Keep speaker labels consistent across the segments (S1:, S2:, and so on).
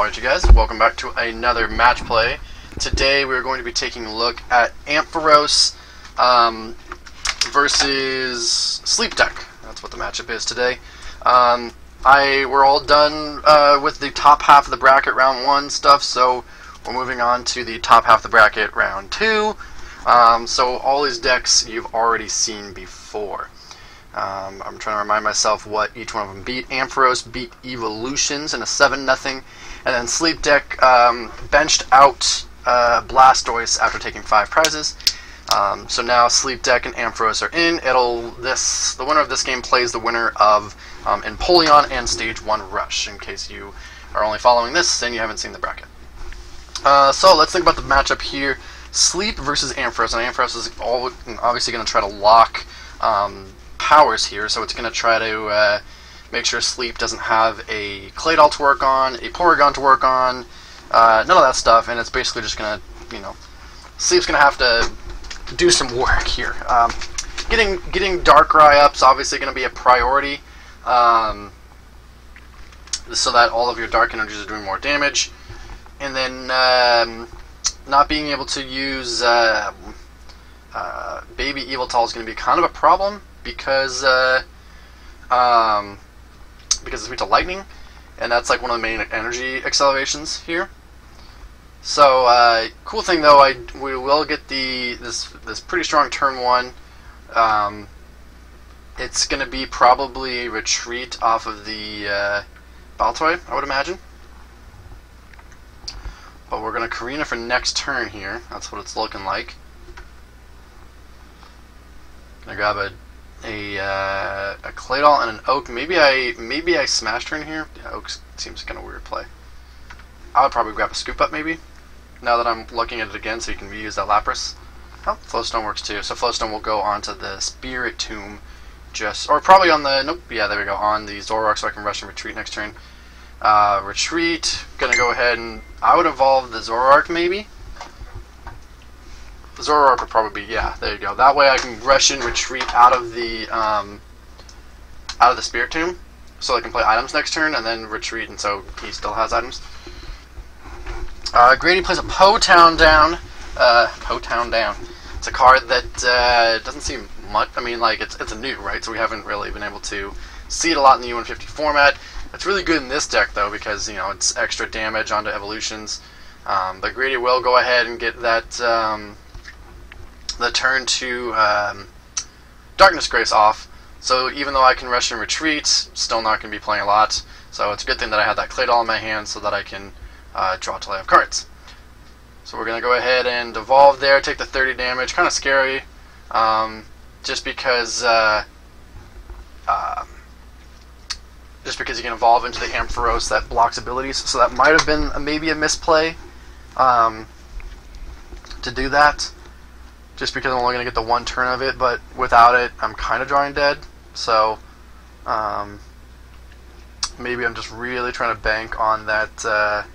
S1: Alright you guys, welcome back to another match play. Today we're going to be taking a look at Ampharos versus Sleep Deck. That's what the matchup is today. We're all done with the top half of the bracket round 1 stuff, so we're moving on to the top half of the bracket round 2. So all these decks you've already seen before. I'm trying to remind myself what each one of them beat. Ampharos beat Evolutions in a 7-0, and then Sleep Deck benched out Blastoise after taking 5 prizes. So now Sleep Deck and Ampharos are in. The winner of this game plays the winner of Empoleon and Stage 1 Rush, in case you are only following this and you haven't seen the bracket. So let's think about the matchup here. Sleep versus Ampharos, and Ampharos is obviously going to try to lock powers here, so it's going to try to make sure Sleep doesn't have a Claydol to work on, a Porygon to work on, none of that stuff, and it's basically just going to, Sleep's going to have to do some work here. Getting Darkrai up's obviously going to be a priority, so that all of your Dark Energies are doing more damage, and then not being able to use Baby Yveltal is going to be kind of a problem, because it's weak to lightning, and that's like one of the main energy accelerations here. So cool thing though, we will get this pretty strong turn 1. It's going to be probably retreat off of the Baltoy, I would imagine. But we're going to Karina for next turn here. That's what it's looking like. Gonna grab a Claydol and an Oak. Maybe I smashed her in here. Yeah, Oak seems kind of weird play. I would probably grab a Scoop Up maybe. Now that I'm looking at it again, so you can reuse that Lapras. Oh, Flowstone works too. So Flowstone will go onto the Spirit Tomb, or probably on the yeah, there we go, on the Zoroark, so I can rush and retreat next turn. Retreat. Gonna go ahead and I would evolve the Zoroark maybe. The Zoroark would probably be, yeah, there you go. That way I can rush and retreat out of the Spirit Tomb, so I can play items next turn and then retreat, and so he still has items. Grady plays a Po-Town Down. Po-Town Down. It's a card that doesn't seem much. I mean, like it's a new, right? So we haven't really been able to see it a lot in the U150 format. It's really good in this deck though, because it's extra damage onto evolutions. But Grady will go ahead and get that the turn to Darkness Grace off. So even though I can rush and retreat, still not going to be playing a lot. So it's a good thing that I have that Claydol in my hand, so that I can draw till I have cards. So we're going to go ahead and evolve there, take the 30 damage. Kind of scary, just because you can evolve into the Ampharos that blocks abilities. So that might have been maybe a misplay to do that, just because I'm only going to get the 1 turn of it, but without it, I'm kind of drawing dead. So maybe I'm just really trying to bank on that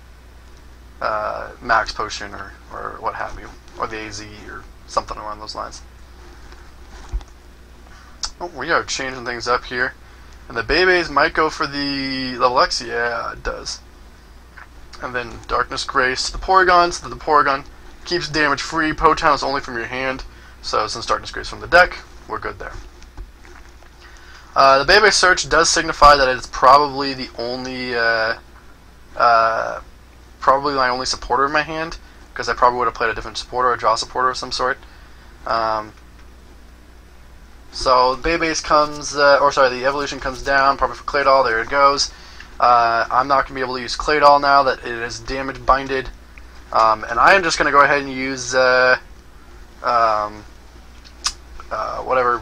S1: Max Potion or what have you, or the AZ or something along those lines. Oh, we are changing things up here. And the Beyblades might go for the level X. Yeah, it does. And then Darkness Grace the Porygon, so that the Porygon keeps damage free. Po-Town is only from your hand, so since Darkness Grace from the deck, we're good there. The Beyblade Search does signify that it's probably the only, probably my only supporter in my hand, because I probably would have played a different supporter, a draw supporter of some sort. So Beyblade comes, the evolution comes down, probably for Claydol. There it goes. I'm not going to be able to use Claydol now that it is damage binded. And I am just going to go ahead and use whatever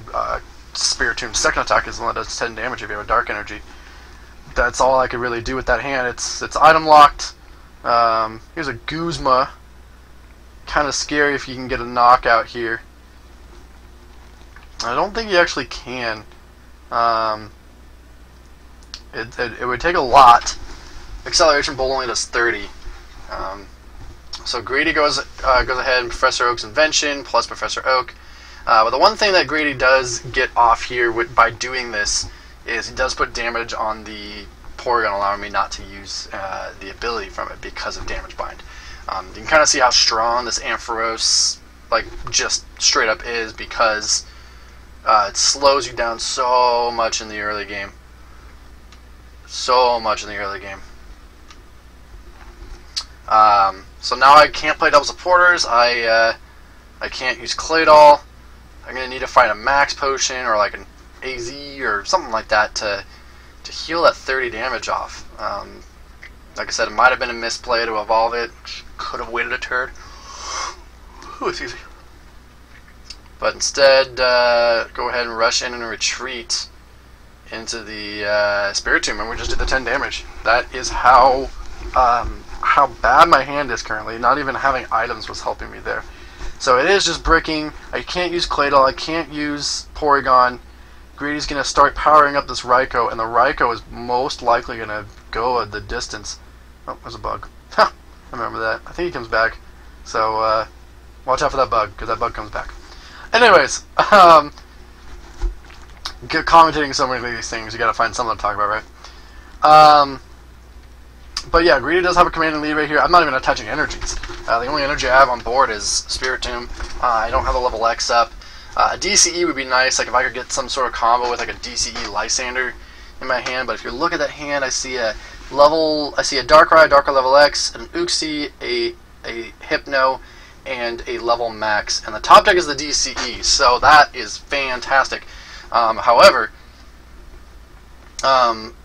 S1: Spirit Tomb second attack is the one that does 10 damage if you have a Dark Energy. That's all I could really do with that hand. It's item locked. Here's a Guzma. Kind of scary if you can get a knockout here. I don't think you actually can. It would take a lot. Acceleration Bolt only does 30. So Grady goes ahead and Professor Oak's Invention plus Professor Oak. But the one thing that Grady does get off here by doing this is he does put damage on the Porygon allowing me not to use the ability from it because of damage bind. You can kind of see how strong this Ampharos, like, just straight up is, because it slows you down so much in the early game. So much in the early game. So now I can't play double supporters. I can't use Claydol. I'm gonna need to find a max potion or like an AZ or something like that to heal that 30 damage off. Like I said, it might have been a misplay to evolve it. Could have waited a turn. Ooh, excuse me. But instead, go ahead and rush in and retreat into the Spiritomb, and we just did the 10 damage. That is how bad my hand is currently. Not even having items was helping me there. So it is just bricking. I can't use Claydol. I can't use Porygon. Greedy's going to start powering up this Raikou, and the Raikou is most likely going to go the distance. Oh, there's a bug. Ha! I remember that. I think he comes back. So, watch out for that bug, because that bug comes back. Anyways, commentating so many of these things, you got to find something to talk about, right? But yeah, Greedy does have a commanding lead right here. I'm not even attaching energies. The only energy I have on board is Spiritomb. I don't have the level X up. A DCE would be nice, like if I could get some sort of combo with like a DCE Lysander in my hand. But if you look at that hand, I see a Darkrai, Darkrai level X, an Uxie, a Hypno, and a level max. And the top deck is the DCE, so that is fantastic. However,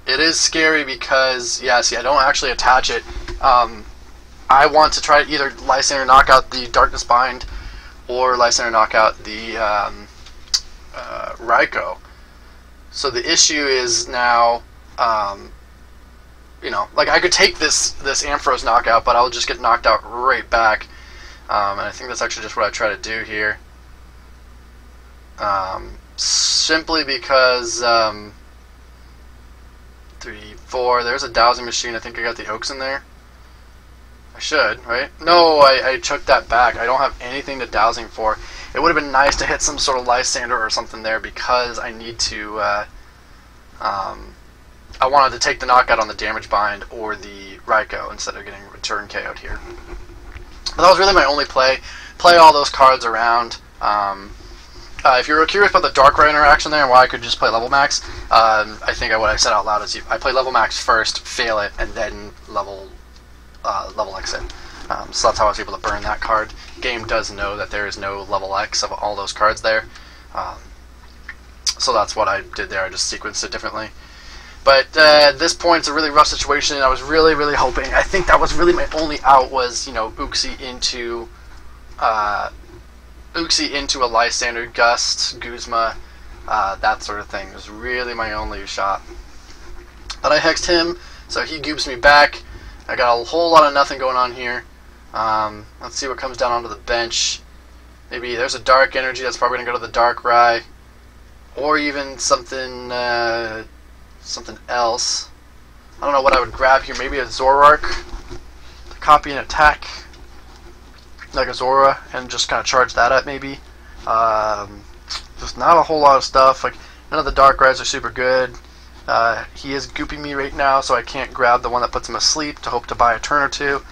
S1: it is scary because, yeah, see, I don't actually attach it. I want to try to either Lysander knock out the Darkness Bind or Lysander knock out the Raikou. So the issue is now, you know, like I could take this Ampharos knockout, but I'll just get knocked out right back. And I think that's actually just what I try to do here. Simply because 3, 4, there's a dowsing machine. I think I got the Oaks in there. I should, right? No, I took that back. I don't have anything to dowsing for. It would have been nice to hit some sort of Lysander or something there because I need to, I wanted to take the knockout on the damage bind or the Raikou instead of getting return KO'd here. But that was really my only play. Play all those cards around. If you're curious about the Darkrai interaction there and why I could just play level max, I think what I said out loud is I play level max first, fail it, and then level X it. So that's how I was able to burn that card. Game does know that there is no level X of all those cards there. So that's what I did there. I just sequenced it differently. But at this point, it's a really rough situation. I was really, really hoping. I think that was really my only out was, you know, Uxie into a Lysander, Gust, Guzma, that sort of thing. It was really my only shot. But I hexed him, so he goobs me back. I got a whole lot of nothing going on here. Let's see what comes down onto the bench. Maybe there's a Dark Energy that's probably going to go to the Darkrai. Or even something something else. I don't know what I would grab here. Maybe a Zoroark to copy and attack. Like a Zora, and just kind of charge that up maybe. Just not a whole lot of stuff. Like none of the Darkrai's are super good. He is gooping me right now, so I can't grab the one that puts him asleep to hope to buy a turn or two.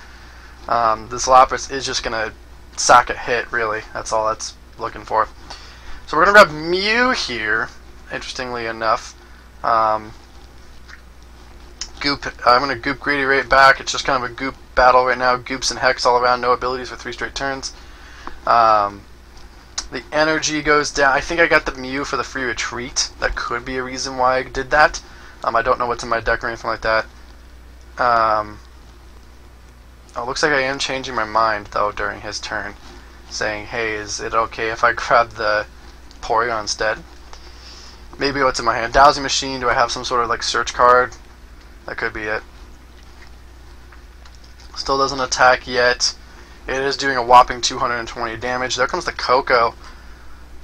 S1: This Lapras is just gonna sack a hit, really. That's all that's looking for. So we're gonna grab Mew here. Interestingly enough, I'm gonna goop Greedy right back. It's just kind of a goop battle right now. Goops and Hex all around. No abilities for 3 straight turns. The energy goes down. I think I got the Mew for the free retreat. That could be a reason why I did that. I don't know what's in my deck or anything like that. Oh, looks like I am changing my mind though during his turn, saying, "Hey, is it okay if I grab the Porygon instead?" Maybe what's in my hand. Dowsing Machine. Do I have some sort of like search card? That could be it. Still doesn't attack yet. It is doing a whopping 220 damage. There comes the Coco.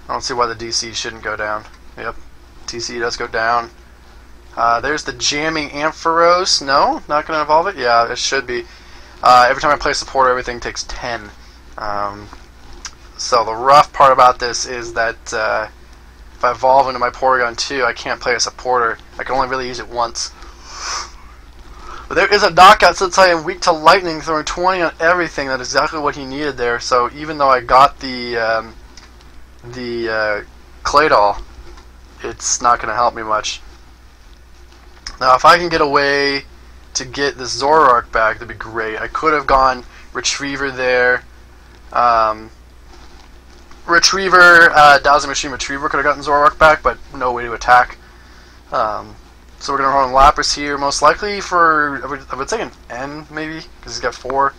S1: I don't see why the DC shouldn't go down. Yep, DC does go down. There's the jamming Ampharos. No, not going to evolve it? Yeah, it should be. Every time I play support, everything takes 10. So the rough part about this is that if I evolve into my Porygon 2, I can't play a supporter. I can only really use it once. But there is a knockout since I am weak to lightning, throwing 20 on everything. That's exactly what he needed there. So even though I got the clay doll, it's not going to help me much. Now, if I can get away to get this Zoroark back, that'd be great. I could have gone Retriever there. Dowsing Machine Retriever could have gotten Zoroark back, but no way to attack. So we're going to run Lapras here, most likely for, I would say an N, maybe, because he's got 4.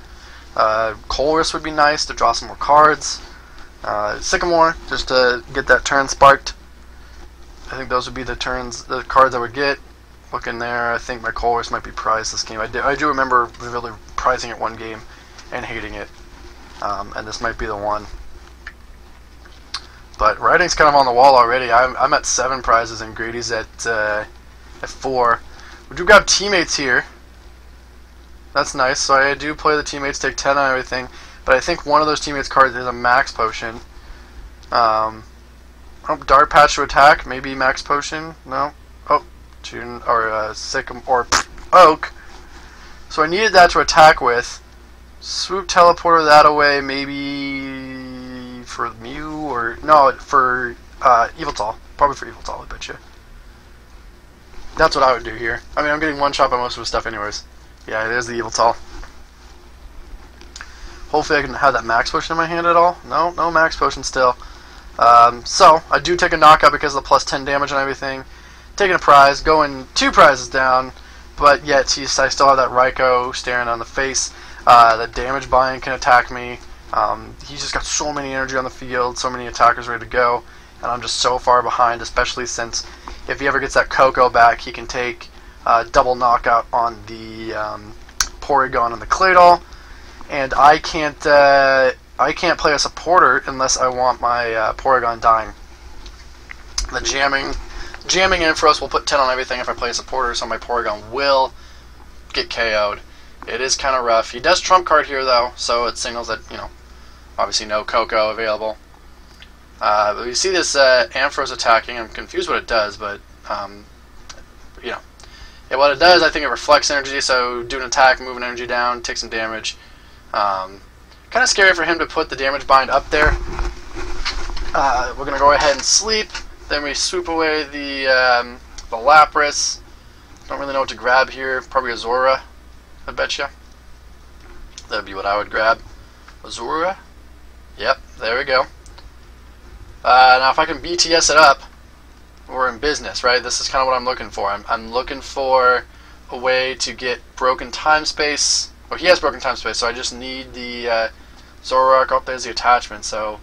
S1: Colress would be nice to draw some more cards. Sycamore, just to get that turn sparked. I think those would be the cards I would get. Looking there, I think my Colress might be prized this game. I do remember really prizing it one game and hating it. And this might be the one. But writing's kind of on the wall already. I'm at 7 prizes and Grady's at 4. We do grab teammates here. That's nice. So I do play the teammates, take 10 on everything. But I think one of those teammates' cards is a Max Potion. Dart Patch to attack. Maybe Max Potion. No. Oh, June or Sycamore or Oak. So I needed that to attack with. Swoop Teleporter that away. Maybe for Mew or no for Yveltal. Probably for Yveltal, I bet you. That's what I would do here. I mean, I'm getting one shot by most of the stuff anyways. Yeah, there's the Yveltal. Hopefully I can have that Max Potion in my hand at all. No, no Max Potion still. So, I do take a knockout because of the plus 10 damage and everything. Taking a prize, going 2 prizes down, but yet I still have that Raikou staring on the face. The damage buy-in can attack me. He's just got so many energy on the field, so many attackers ready to go, and I'm just so far behind, especially since if he ever gets that Coco back, he can take double knockout on the Porygon and the Claydol, and I can't play a supporter unless I want my Porygon dying. The jamming Ampharos will put 10 on everything if I play a supporter, so my Porygon will get KO'd. It is kind of rough. He does trump card here though, so it signals that, you know, obviously no Coco available. But you see this Ampharos attacking. I'm confused what it does, but you know, yeah, what it does, I think it reflects energy. So do an attack, move an energy down, take some damage. Kind of scary for him to put the damage bind up there. We're gonna go ahead and sleep. Then we swoop away the Lapras. Don't really know what to grab here. Probably a Zora, I betcha. That'd be what I would grab. A Zora. Yep, there we go. Now if I can BTS it up, we're in business, right? This is kind of what I'm looking for. I'm looking for a way to get broken time space. Well, he has broken time space, so I just need the Zoroark. Oh, there's the attachment, so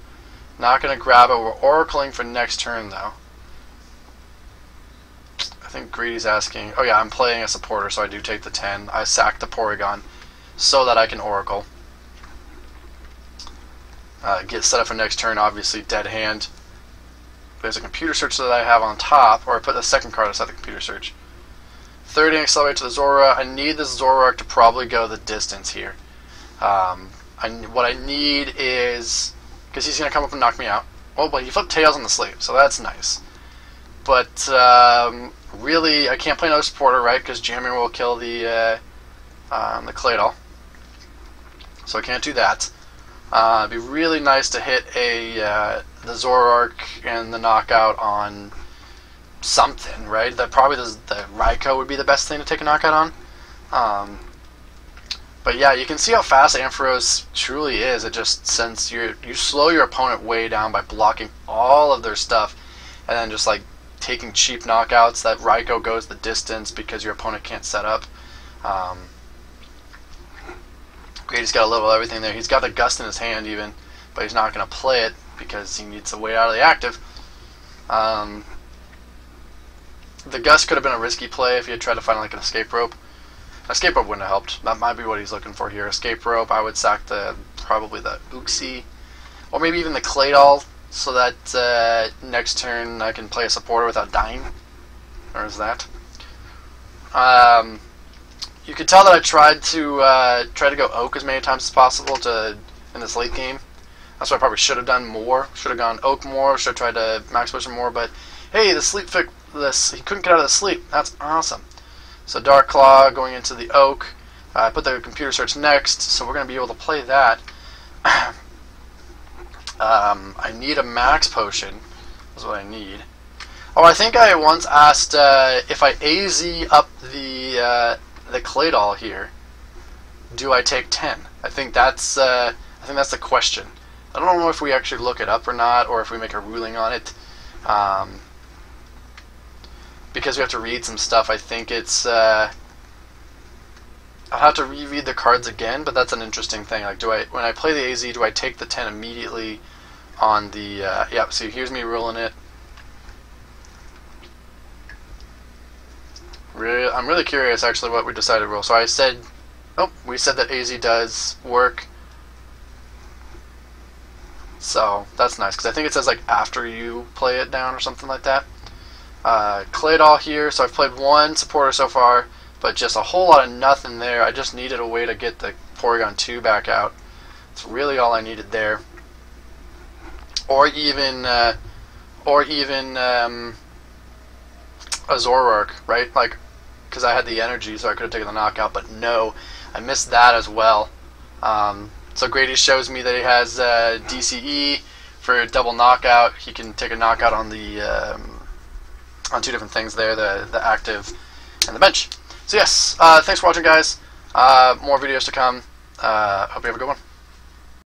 S1: not going to grab it. We're oracling for next turn, though. I think Greedy's asking. Oh yeah, I'm playing a supporter, so I do take the 10. I sack the Porygon so that I can oracle. Get set up for next turn, obviously dead hand. There's a computer search that I have on top, or I put the second card aside the computer search. 30 accelerate to the Zora. I need this Zoroark to probably go the distance here. What I need is, because he's going to come up and knock me out. Oh, but he flipped Tails on the sleeve, so that's nice. But really, I can't play another supporter, right? Because jamming will kill the Claydol. So I can't do that. It'd be really nice to hit the Zoroark and the knockout on something, right? That probably the Raikou would be the best thing to take a knockout on. But yeah, you can see how fast Ampharos truly is. It just sends you slow your opponent way down by blocking all of their stuff, and then just like taking cheap knockouts. That Raikou goes the distance because your opponent can't set up. Grady's got a little of everything there. He's got the Gust in his hand even, but he's not going to play it because he needs a way out of the active. The Gust could have been a risky play if he had tried to find like an escape rope. Escape rope wouldn't have helped. That might be what he's looking for here. Escape rope, I would sack probably the Uxie, or maybe even the Claydol, so that next turn I can play a supporter without dying. Or is that? You could tell that I tried to go Oak as many times as possible in this late game. That's what I probably should have done more. Should have gone Oak more. Should have tried to Max Potion more. But hey, the sleep fix. He couldn't get out of the sleep. That's awesome. So Dark Claw going into the Oak. I put the computer search next, so we're going to be able to play that. I need a max potion. That's what I need. Oh, I think I once asked if I AZ up the Claydol here, do I take 10? I think that's the question. I don't know if we actually look it up or not, or if we make a ruling on it. Because we have to read some stuff, I think it's... I'll have to reread the cards again, but that's an interesting thing. Like, when I play the AZ, do I take the 10 immediately on the... yeah, so here's me ruling it. I'm really curious, actually, what we decided to roll. So I said... Oh, we said that AZ does work. So, that's nice, because I think it says, like, after you play it down or something like that. Claydol here, so I've played one supporter so far, but just a whole lot of nothing there. I just needed a way to get the Porygon 2 back out. That's really all I needed there. Or even a Zoroark, right? Like, because I had the energy, so I could have taken the knockout, but no, I missed that as well. So Grady shows me that he has DCE for a double knockout. He can take a knockout on the on two different things there, the active and the bench. So yes, thanks for watching, guys. More videos to come. Hope you have a good one.